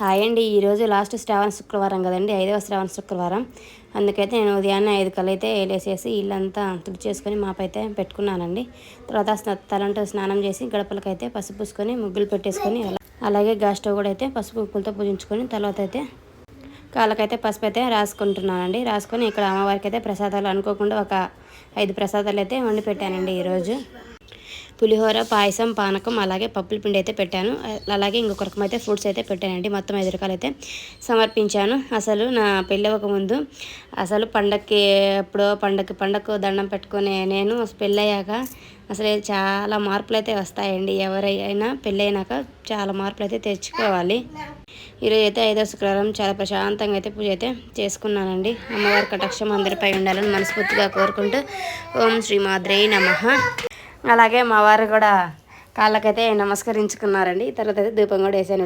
Hi అండి. ఈరోజు last శ్రావణ శుక్రవారం కదండి, 5వ శ్రావణ శుక్రవారం. అందుకైతే నేను ఉదయాన్నే 5 కల్లా లేసేసి ఇల్లంతా తుడిచేసుకొని మాపైతే పెట్టుకున్నానండి. తర్వాత తలంటూ స్నానం చేసి గడపలకైతే పసుపు పూసుకొని ముగ్గులు పెట్టేసుకొని అలాగే గ్యాస్ స్టవ్ కూడా అయితే పసుపు ఉప్పులతో పూజించుకొని తర్వాత అయితే కాళ్ళకైతే పసుపు అయితే రాసుకుంటున్నానండి. రాసుకొని ఇక్కడ అమ్మవారికి అయితే ప్రసాదాలు అనుకోకుండా ఒక 5 ప్రసాదాలు అయితే వండి పెట్టానండి. ఈరోజు పులిహోర, పాయసం, పానకం, అలాగే పప్పుల పిండి అయితే పెట్టాను. అలాగే ఇంకొక రకం అయితే ఫ్రూట్స్ అయితే పెట్టానండి. మొత్తం 5 రకాలు అయితే సమర్పించాను. అసలు నా పెళ్ళి అవ్వకముందు అసలు పండగకు దండం పెట్టుకునే నేను పెళ్ళయ్యాక అసలు చాలా మార్పులు అయితే వస్తాయండి. ఎవరైనా పెళ్ళైనాక చాలా మార్పులు అయితే తెచ్చుకోవాలి. ఈరోజు అయితే 5వ శుక్రవారం చాలా ప్రశాంతంగా అయితే పూజ అయితే చేసుకున్నానండి. అమ్మవారి కటాక్షం అందరిపై ఉండాలని మనస్ఫూర్తిగా కోరుకుంటూ ఓం శ్రీ మాద్రే నమః. అలాగే మా వారు కూడా కాళ్ళకైతే నమస్కరించుకున్నారండి. తర్వాత అయితే ధూపం కూడా వేసాను.